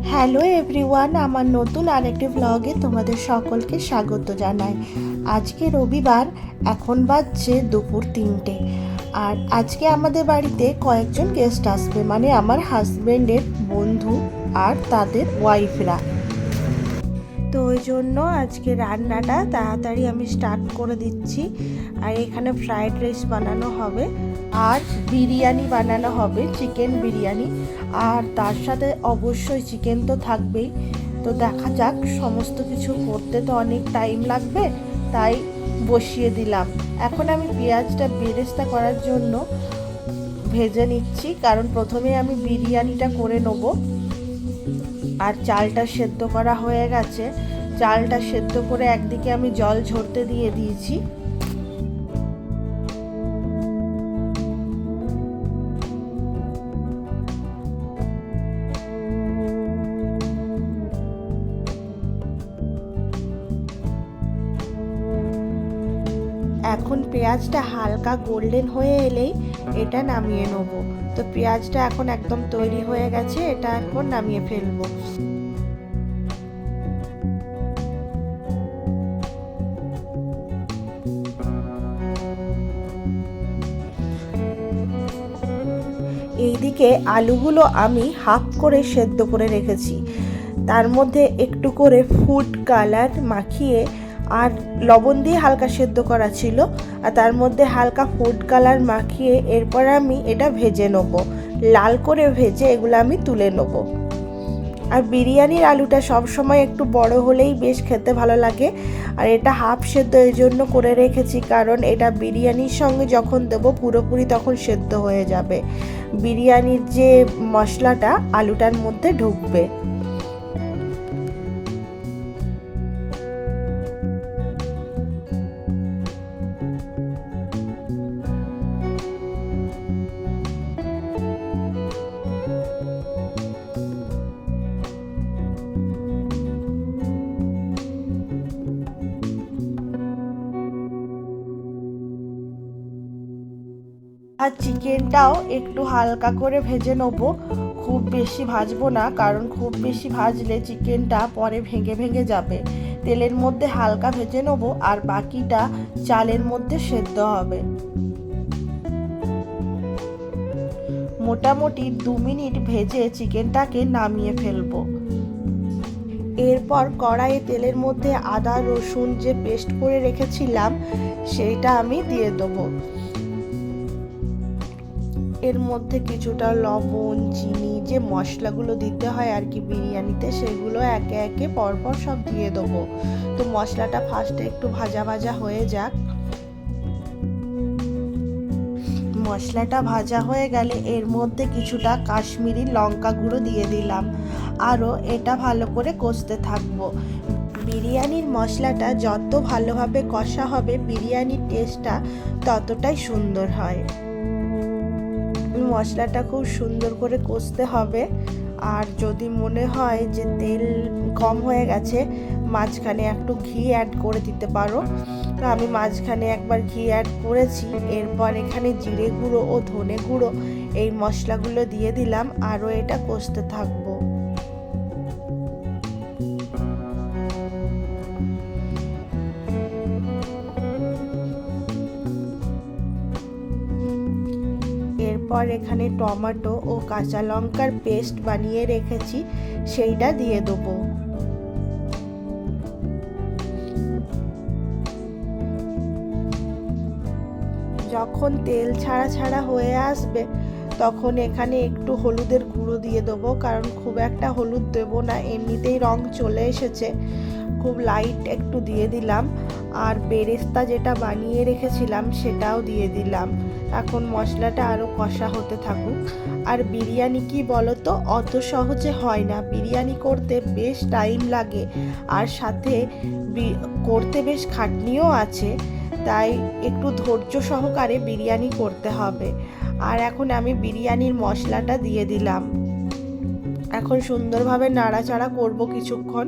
Hello everyone, আমার নতুন আরেকটি ব্লগে তোমাদের সকলকে স্বাগত জানাই। আজকে রবিবার, এখন বাজছে দুপুর 3টে। আর আজকে আমাদের বাড়িতে কয়েকজন গেস্ট আসবে, মানে আমার হাজব্যান্ডের বন্ধু আর তাদের ওয়াইফরা। তো ওই জন্য আজকে রান্নাটা তাড়াতাড়ি আমি স্টার্ট করে দিচ্ছি। আর এখানে ফ্রায়েড রাইস বানানো হবে আর বিরিয়ানি বানানো হবে, চিকেন বিরিয়ানি। আর তার সাথে অবশ্যই চিকেন তো থাকবেই। তো দেখা যাক, সমস্ত কিছু করতে তো অনেক টাইম লাগবে, তাই বসিয়ে দিলাম। এখন আমি পেঁয়াজটা বেরেস্তা করার জন্য ভেজে নিচ্ছি, কারণ প্রথমে আমি বিরিয়ানিটা করে নেবো। আর চালটা সেদ্ধ করা হয়ে গেছে, চালটা সেদ্ধ করে একদিকে আমি জল ঝরতে দিয়ে দিয়েছি। এখন পেঁয়াজটা হালকা গোল্ডেন হয়ে এলেই এটা নামিয়ে নেব। তো পেঁয়াজটা এখন একদম তৈরি হয়ে গেছে, এটা এখন নামিয়ে ফেলবো। এইদিকে আলুগুলো আমি হাফ করে সেদ্ধ করে রেখেছি, তার মধ্যে একটু করে ফুড কালার মাখিয়ে আর লবণ দিয়ে হালকা সেদ্ধ করা ছিল, আর তার মধ্যে হালকা ফুড কালার মাখিয়ে এরপর আমি এটা ভেজে নেব। লাল করে ভেজে এগুলো আমি তুলে নেব। আর বিরিয়ানির আলুটা সব সময় একটু বড় হলেই বেশ খেতে ভালো লাগে। আর এটা হাফ সেদ্ধ এই জন্য করে রেখেছি, কারণ এটা বিরিয়ানির সঙ্গে যখন দেবো পুরোপুরি তখন সেদ্ধ হয়ে যাবে, বিরিয়ানির যে মশলাটা আলুটার মধ্যে ঢুকবে। আর চিকেনটাও একটু হালকা করে ভেজে নেব, খুব বেশি ভাজবো না, কারণ খুব বেশি ভাজলে চিকেনটা পরে ভেঙে ভেঙে যাবে। তেলের মধ্যে হালকা ভেজে নেব আর বাকিটা চালের মধ্যে সেদ্ধ হবে। মোটামুটি 2 মিনিট ভেজে চিকেনটাকে নামিয়ে ফেলবো। এরপর কড়াইয়ে তেলের মধ্যে আদা রসুন যে পেস্ট করে রেখেছিলাম সেইটা আমি দিয়ে দেবো। এর মধ্যে কিছুটা লবণ, চিনি, যে মশলাগুলো দিতে হয় আর কি বিরিয়ানিতে, সেগুলো একে একে পরপর সব দিয়ে দেবো। তো মশলাটা ফার্স্টে একটু ভাজা ভাজা হয়ে যাক। মশলাটা ভাজা হয়ে গেলে এর মধ্যে কিছুটা কাশ্মীরি লঙ্কা গুঁড়ো দিয়ে দিলাম, আরও এটা ভালো করে কষতে থাকবো। বিরিয়ানির মশলাটা যত ভালোভাবে কষা হবে বিরিয়ানির টেস্টটা ততটাই সুন্দর হয়। মশলাটা খুব সুন্দর করে কষতে হবে। আর যদি মনে হয় যে তেল কম হয়ে গেছে, মাঝখানে একটু ঘি অ্যাড করে দিতে পারো। তো আমি মাঝখানে একবার ঘি অ্যাড করেছি। এরপর এখানে জিরে গুঁড়ো ও ধনে গুঁড়ো এই মশলাগুলো দিয়ে দিলাম, আরও এটা কষতে থাকবো। এরপর এখানে টমেটো ও কাঁচা লঙ্কার পেস্ট বানিয়ে রেখেছি, সেইটা দিয়ে দেবো। যখন তেল ছাড়া ছাড়া হয়ে আসবে তখন এখানে একটু হলুদের গুঁড়ো দিয়ে দেবো, কারণ খুব একটা হলুদ দেবো না, এমনিতেই রং চলে এসেছে, খুব লাইট একটু দিয়ে দিলাম। আর বেরেস্তা যেটা বানিয়ে রেখেছিলাম সেটাও দিয়ে দিলাম। এখন মশলাটা আরও কষা হতে থাকুক। আর বিরিয়ানি কি বলো তো, অত সহজে হয় না, বিরিয়ানি করতে বেশ টাইম লাগে, আর সাথে করতে বেশ খাটনিও আছে, তাই একটু ধৈর্য সহকারে বিরিয়ানি করতে হবে। আর এখন আমি বিরিয়ানির মশলাটা দিয়ে দিলাম, এখন সুন্দরভাবে নাড়াচাড়া করব কিছুক্ষণ।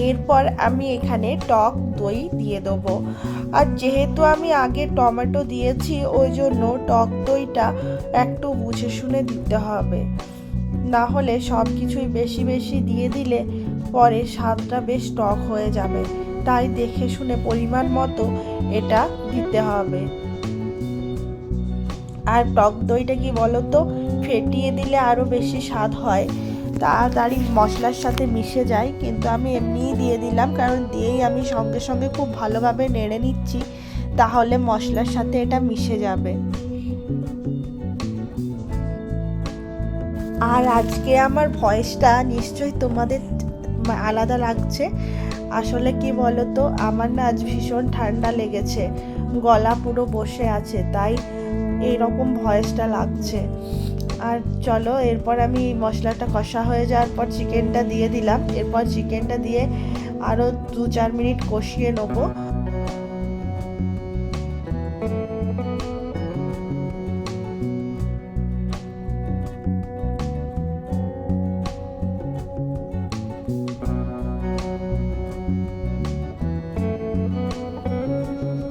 এরপর আমি এখানে টক দই দিয়ে দেবো। আর যেহেতু আমি আগে টমেটো দিয়েছি ওই জন্য টক দইটা একটু বুঝে শুনে দিতে হবে, না হলে সব কিছুই বেশি বেশি দিয়ে দিলে পরে স্বাদটা বেশ টক হয়ে যাবে। তাই দেখে শুনে পরিমাণ মতো এটা দিতে হবে। আর টক দইটা কি বলো তো, ফেটিয়ে দিলে আরও বেশি স্বাদ হয়, তাড়াতাড়ি মশলার সাথে মিশে যায়। কিন্তু আমি এমনিই দিয়ে দিলাম, কারণ দিয়েই আমি সঙ্গে সঙ্গে খুব ভালোভাবে নেড়ে নিচ্ছি, তাহলে মশলার সাথে এটা মিশে যাবে। আর আজকে আমার ভয়েসটা নিশ্চয়ই তোমাদের আলাদা লাগছে। আসলে কি বলো তো, আমার না আজ ভীষণ ঠান্ডা লেগেছে, গলা পুরো বসে আছে, তাই এইরকম ভয়েসটা লাগছে। আর চলো, এরপর আমি মশলাটা কষা হয়ে যাওয়ার পর চিকেনটা দিয়ে দিলাম। এরপর চিকেনটা দিয়ে আরও 2-4 মিনিট কষিয়ে নেবো।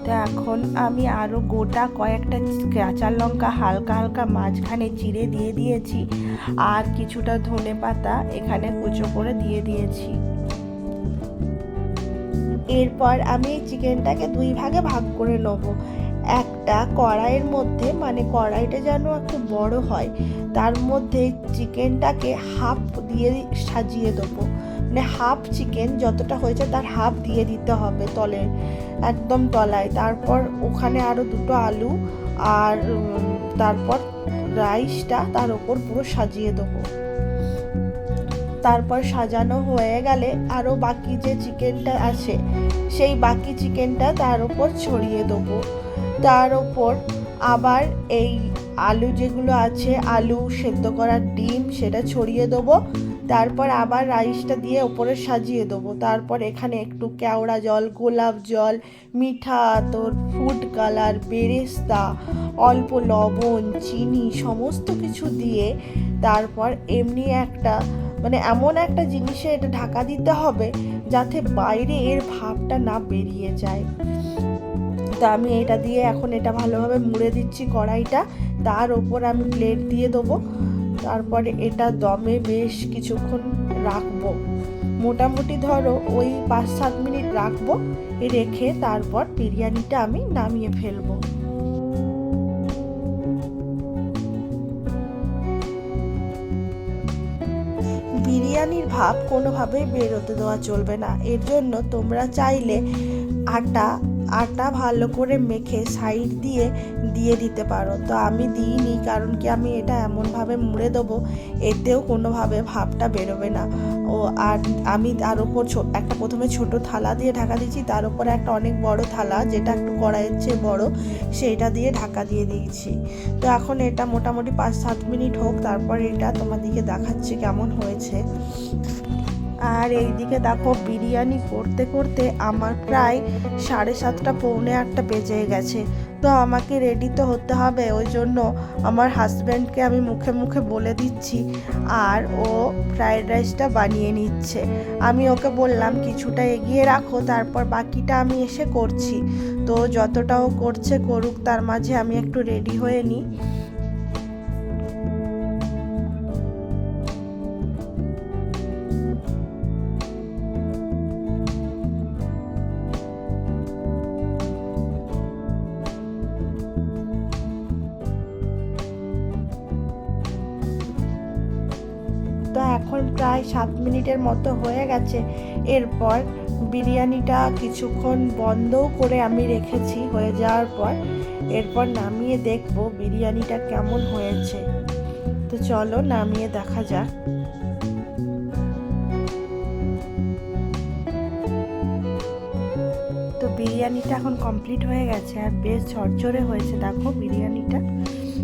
তো এখন আমি আরও গোটা কয়েকটা কাঁচা লঙ্কা হালকা হালকা মাঝখানে চিড়ে দিয়ে দিয়েছি, আর কিছুটা ধনে পাতা এখানে কুচো করে দিয়ে দিয়েছি। এরপর আমি চিকেনটাকে 2 ভাগে ভাগ করে নেব। একটা কড়াইয়ের মধ্যে, মানে কড়াইটা যেন একটু বড় হয়, তার মধ্যে চিকেনটাকে হাফ দিয়ে সাজিয়ে দেবো। মানে হাফ চিকেন যতটা হয়েছে তার হাফ দিয়ে দিতে হবে তলে, একদম তলায়। তারপর ওখানে আরও 2টো আলু, আর তারপর রাইসটা তার ওপর পুরো সাজিয়ে দেবো। তারপর সাজানো হয়ে গেলে আরও বাকি যে চিকেনটা আছে সেই বাকি চিকেনটা তার উপর ছড়িয়ে দেবো। তার ওপর আবার এই আলু যেগুলো আছে, আলু সেদ্ধ করার ডিম, সেটা ছড়িয়ে দেবো। তারপর আবার রাইসটা দিয়ে ওপরে সাজিয়ে দেবো। তারপর এখানে একটু কেওড়া জল, গোলাপ জল, মিঠা আতর, ফুড কালার, বেরেস্তা, অল্প লবণ, চিনি সমস্ত কিছু দিয়ে তারপর এমনি একটা, মানে এমন একটা জিনিসে এটা ঢাকা দিতে হবে যাতে বাইরে এর ভাবটা না বেরিয়ে যায়। তা আমি এটা দিয়ে এখন এটা ভালোভাবে মুড়ে দিচ্ছি কড়াইটা। তার ওপর আমি প্লেট দিয়ে দেবো। তারপরে এটা দমে বেশ কিছুক্ষণ রাখবো, মোটামুটি ধরো ওই 5-7 মিনিট রাখবো। রেখে তারপর বিরিয়ানিটা আমি নামিয়ে ফেলবো। বিরিয়ানির ভাপ কোনোভাবেই বেরোতে দেওয়া চলবে না। এর জন্য তোমরা চাইলে আটা ভালো করে মেখে সাইড দিয়ে দিয়ে দিতে পারো। তো আমি দিইনি, কারণ কি আমি এটা এমনভাবে মুড়ে দেবো এতেও কোনোভাবে ভাপটা বেরোবে না। আর আমি তার উপর একটা প্রথমে ছোট থালা দিয়ে ঢাকা দিয়েছি, তার উপরে একটা অনেক বড় থালা, যেটা একটু কড়াইয়ের চেয়ে বড়, সেইটা দিয়ে ঢাকা দিয়ে দিয়েছি। তো এখন এটা মোটামুটি 5-7 মিনিট হোক, তারপর এটা তোমাদেরকে দেখাচ্ছি কেমন হয়েছে। আর এইদিকে দেখো, বিরিয়ানি করতে করতে আমার প্রায় 7:30 পৌনে 8টা বেজে গেছে। তো আমাকে রেডি তো হতে হবে, ওই জন্য আমার হাজব্যান্ডকে আমি মুখে মুখে বলে দিচ্ছি, আর ও ফ্রায়েড রাইসটা বানিয়ে নিচ্ছে। আমি ওকে বললাম কিছুটা এগিয়ে রাখো, তারপর বাকিটা আমি এসে করছি। তো যতটা ও করছে করুক, তার মাঝে আমি একটু রেডি হয়ে নিই। তো এখন প্রায় 7 মিনিটের মতো হয়ে গেছে। এরপর বিরিয়ানিটা কিছুক্ষণ বন্ধও করে আমি রেখেছি হয়ে যাওয়ার পর। এরপর নামিয়ে দেখব বিরিয়ানিটা কেমন হয়েছে। তো চলো নামিয়ে দেখা যাক। তো বিরিয়ানিটা এখন কমপ্লিট হয়ে গেছে, আর বেশ ঝরঝরে হয়েছে দেখো বিরিয়ানিটা।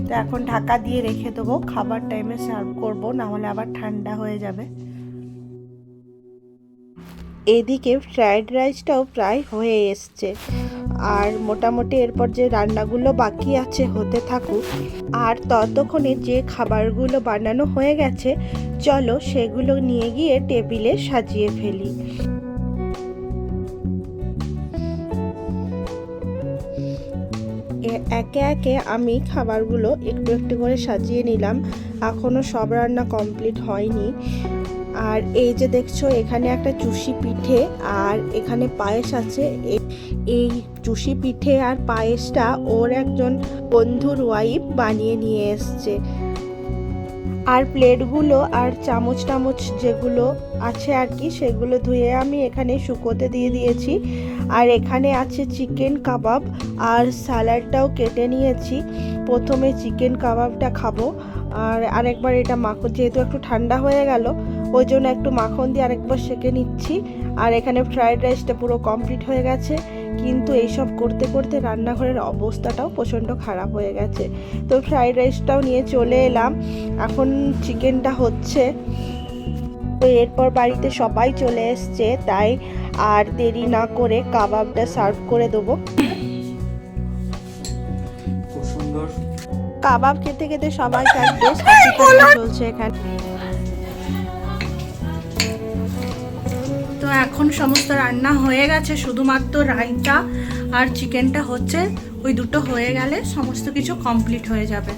তো এখন ঢাকা দিয়ে রেখে দেবো, খাবার টাইমে সার্ভ করবো, না হলে আবার ঠান্ডা হয়ে যাবে। এদিকে ফ্রায়েড রাইসটাও প্রায় হয়ে এসছে, আর মোটামুটি এরপর যে রান্নাগুলো বাকি আছে হতে থাকুক। আর ততক্ষণে যে খাবারগুলো বানানো হয়ে গেছে চলো সেগুলো নিয়ে গিয়ে টেবিলে সাজিয়ে ফেলি। একে একে আমি খাবারগুলো একটু একটু করে সাজিয়ে নিলাম। এখনও সব রান্না কমপ্লিট হয়নি। আর এই যে দেখছো এখানে একটা চুষি পিঠে আর এখানে পায়েস আছে। এই চুষি পিঠে আর পায়েসটা ওর একজন বন্ধুর ওয়াইফ বানিয়ে নিয়ে এসছে। আর প্লেটগুলো আর চামচ টামচ যেগুলো আছে আর কি সেগুলো ধুয়ে আমি এখানে শুকোতে দিয়ে দিয়েছি। আর এখানে আছে চিকেন কাবাব আর স্যালাডটাও কেটে নিয়েছি। প্রথমে চিকেন কাবাবটা খাবো আর আরেকবার এটা মাখন, যেহেতু একটু ঠান্ডা হয়ে গেল ওই জন্য একটু মাখন দিয়ে আরেকবার সেঁকে নিচ্ছি। আর এখানে ফ্রাইড রাইসটা পুরো কমপ্লিট হয়ে গেছে, কিন্তু এইসব করতে করতে রান্নাঘরের অবস্থাটাও প্রচণ্ড খারাপ হয়ে গেছে। তো ফ্রাইড রাইসটাও নিয়ে চলে এলাম, এখন চিকেনটা হচ্ছে। তো এরপর বাড়িতে সবাই চলে এসছে, তাই আর দেরি না করে কাবাবটা সার্ভ করে দেবো। খুব সুন্দর কাবাব খেতে খেতে সবাই থাকবে, হাসি ঠাট্টা চলছে এখানে। তো এখন সমস্ত রান্না হয়ে গেছে, শুধুমাত্র রায়তা আর চিকেনটা হচ্ছে। ওই দুটো হয়ে গেলে সমস্ত কিছু কমপ্লিট হয়ে যাবে।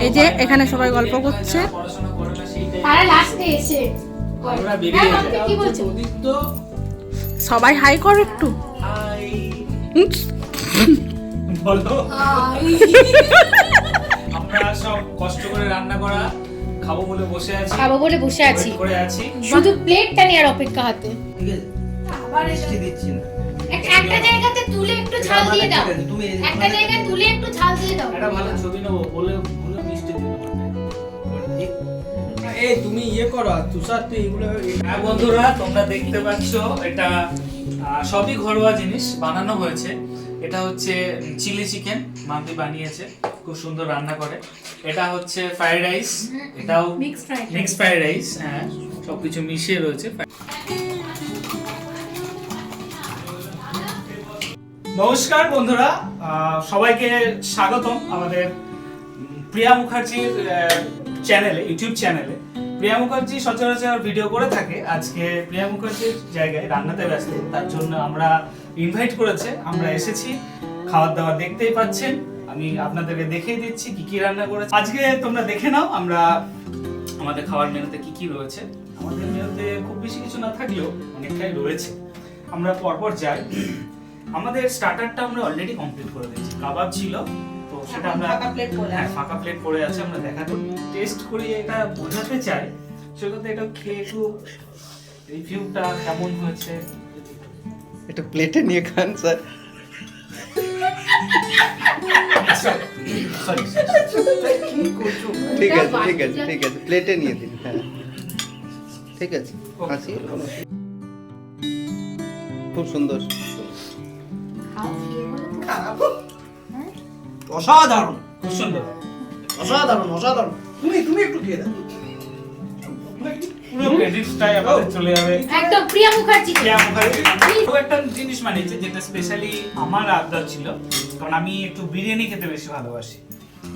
এই যে এখানে সবাই গল্প করছে। সবাই হাই করো একটু। বলো আমরা সব কষ্ট করে রান্না করা খাবো বলে বসে আছি করে আছি, শুধু প্লেটটা নিয়ে আর অপেক্ষা হাতে। ঠিক আছে, আবার মিষ্টি দিচ্ছি না। একটা জায়গাতে তুলে একটু ঝাল দিয়ে দাও, একটা জায়গায় তুলে একটু ঝাল দিয়ে দাও। একটা ভালো ছবি নেবো বলে মিষ্টি দিবো। এই তুমি ইয়ে করো, তুষার তুই এগুলো। হ্যাঁ বন্ধুরা, তোমরা দেখতে পাচ্ছ এটা সবই ঘরোয়া জিনিস বানানো হয়েছে। এটা হচ্ছে চিলি চিকেন, মাম্পি বানিয়েছে, খুব সুন্দর রান্না করে। এটা হচ্ছে ফ্রাইড রাইস, এটাও মিক্স ফ্রাইড রাইস। হ্যাঁ, সবকিছু মিশিয়ে রয়েছে। নমস্কার বন্ধুরা, সবাইকে স্বাগতম আমাদের প্রিয়া মুখার্জির চ্যানেলে, ইউটিউব চ্যানেলে। প্রিয়া মুখার্জি সচরাচর ভিডিও করে থাকে, আজকে প্রিয়া মুখার্জির জায়গায় রান্নাতে ব্যস্ত, তার জন্য আমরা ইনভাইট করেছে, আমরা এসেছি। খাবার দাবার দেখতেই পাচ্ছেন, আমি আপনাদেরকে দেখিয়ে দিচ্ছি কি কি রান্না করেছে আজকে। তোমরা দেখে নাও আমরা আমাদের খাবার মেনুতে কি কি রয়েছে। আমাদের মেনুতে খুব বেশি কিছু না থাকলেও অনেকটাই রয়েছে, আমরা পরপর যাই। আমাদের স্টার্টারটা আমরা অলরেডি কমপ্লিট করে দিয়েছি, কাবাব ছিল তো সেটা আমরা ফাঁকা প্লেট পড়ে আছে, আমরা দেখাতে টেস্ট করি, এটা বোঝাতে চাই সেক্ষেত্রে এটা খেয়ে একটু রিভিউটা কেমন হয়েছে এটা প্লেটে নিয়ে খান স্যার। সরি ঠিক আছে ঠিক আছে ঠিক আছে, প্লেটে নিয়ে দিন। হ্যাঁ ঠিক আছে, হাসি খুব সুন্দর, অসাধারণ, খুব সুন্দর, অসাধারণ অসাধারণ। তুমি একটু খেয়ে দাও, পুরো ক্রেডিটসটাই আমাদের চলে যাবে একদম প্রিয়া মুখার্জি। খুব একটা জিনিস বানিয়েছে যেটা স্পেশালি আমার আবদার ছিল, কারণ আমি একটু বিরিয়ানি খেতে বেশি ভালোবাসি,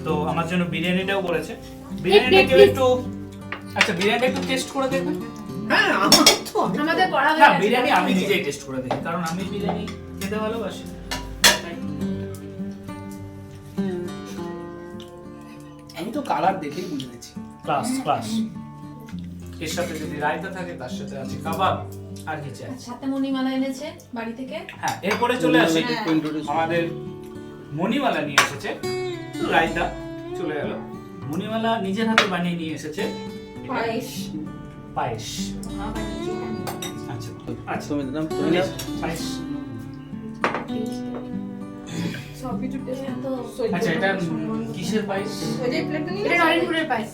তো আমার জন্য বিরিয়ানিটাও করেছে। বিরিয়ানিটাকে একটু, আচ্ছা বিরিয়ানিটা একটু টেস্ট করে দেখবেন। হ্যাঁ আমার তো আমাদের পড়া হয়ে না, গেছে। বিরিয়ানি আমি নিজেই টেস্ট করে দেখি, কারণ আমি বিরিয়ানি খেতে ভালোবাসি। আমি তো কালার দেখেই বুঝে গেছি। ক্লাস ক্লাস এর সাথে যদি রায়তা থাকে, তার সাথে আছে কাবাব, আর কি চাই। সাথে মণিমালা এনেছে বাড়ি থেকে। হ্যাঁ, এরপরে চলে আসি আমাদের মণিমালা নিয়ে এসেছে রায়তা, চলে গেল। মণিমালা নিজের হাতে বানিয়ে নিয়ে এসেছে পায়েস। পায়েস। আচ্ছা আচ্ছা, তুমি নাম তুমি নাম পায়েস। সব কিছু টেস্ট তো আচ্ছা, এটা কিসের পায়েস? এটা নরেনপুরের পায়েস।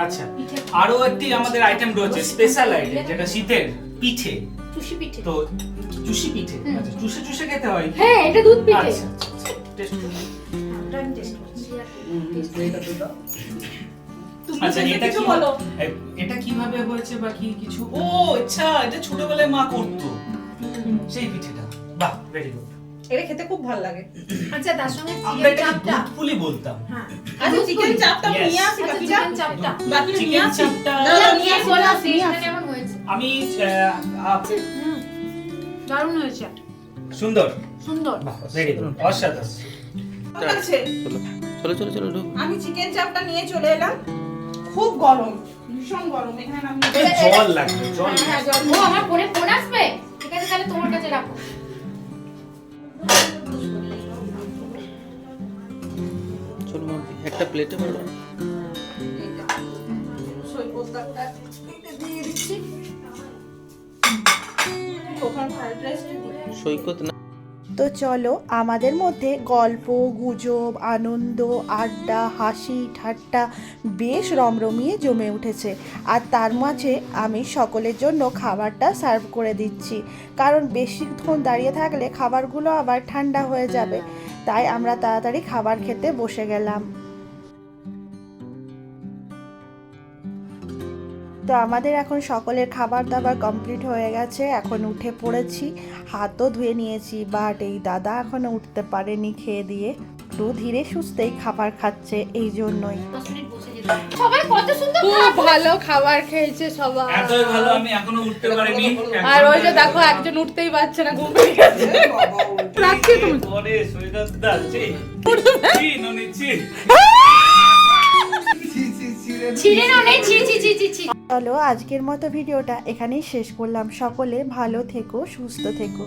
আচ্ছা, আরো একটি আমাদের আইটেম রয়েছে, স্পেশাল আইটেম, যেটা শীতের পিঠে। চুষি পিঠে। তো চুষি পিঠে, আচ্ছা চুষে চুষে খেতে হয়। হ্যাঁ, এটা দুধ পিঠে। আচ্ছা টেস্ট করুন। আমি টেস্ট করছি। আচ্ছা, এটা কি বলো, এটা কিভাবে হয়েছে বা কি কিছু? ও আচ্ছা, এটা ছোটবেলায় মা করতো সেই পিঠেটা। বাহ, ভেরি গুড। এটা খেতে খুব ভালো লাগে। আচ্ছা, তার সঙ্গে আমরা চিকেন এটা চাপটা। দুধপুলি বলতাম। হ্যাঁ, আচ্ছা চিকেন চাপটা Yes. নিয়ে আসি, আচ্ছা, বাকিটা চিকেন চাপটা। বাকি নিয়ে চিকেন আসি। চাপটা দাদা নিয়ে নিয়ে আসি, বলো নিয়ে সেটা আসি। কেমন হয়েছে? আমি দারুণ হয়েছে, সুন্দর, সুন্দর। ভেরি গুড, অসাধারণ। আছে। চলো চলো চলো ঢুক। আমি চিকেন চাপটা নিয়ে চলে এলাম। খুব গরম, ভীষণ গরম। এখানে আমি জল লাগবে, জল। হ্যাঁ, জল। ও, আমার ফোনে ফোন আসবে, ঠিক আছে, তাহলে তোমার কাছে রাখো। চলো মাম্পি একটা প্লেটে বলো। সৈকতটা দিয়ে দিচ্ছি। ওখানে ফ্রাইড রাইসটা দিই। সৈকত না। তো চলো আমাদের মধ্যে গল্প গুজব আনন্দ আড্ডা হাসি ঠাট্টা বেশ রমরমিয়ে জমে উঠেছে। আর তার মাঝে আমি সকলের জন্য খাবারটা সার্ভ করে দিচ্ছি, কারণ বেশিক্ষণ দাঁড়িয়ে থাকলে খাবারগুলো আবার ঠান্ডা হয়ে যাবে। তাই আমরা তাড়াতাড়ি খাবার খেতে বসে গেলাম। তো আমাদের এখন সকলের খাবার দাবার কমপ্লিট হয়ে গেছে, এখন উঠে পড়েছি, হাতও ধুয়ে নিয়েছি। বাট এই দাদা এখনো উঠতে পারেনি খেয়ে দিয়ে, একটু ধীরে সুস্থেই খাবার খাচ্ছে, এই জন্যই। 10 মিনিট বসে যেতে হবে। সবাই কত সুন্দর খুব ভালো খাবার খেয়েছে সবাই। এতই ভালো আমি এখনো উঠতে পারিনি। আর ওই যে দেখো একজন উঠতেই পারছে না, ঘুম পেয়ে গেছে। রাখছি তুমি। পরে সৈকত দা জি ননি জি ছিঁড়ে নাও, নেই, ছি ছি ছি ছি ছি। চলো আজকের মতো ভিডিওটা এখানেই শেষ করলাম। সকলে ভালো থেকো, সুস্থ থেকো।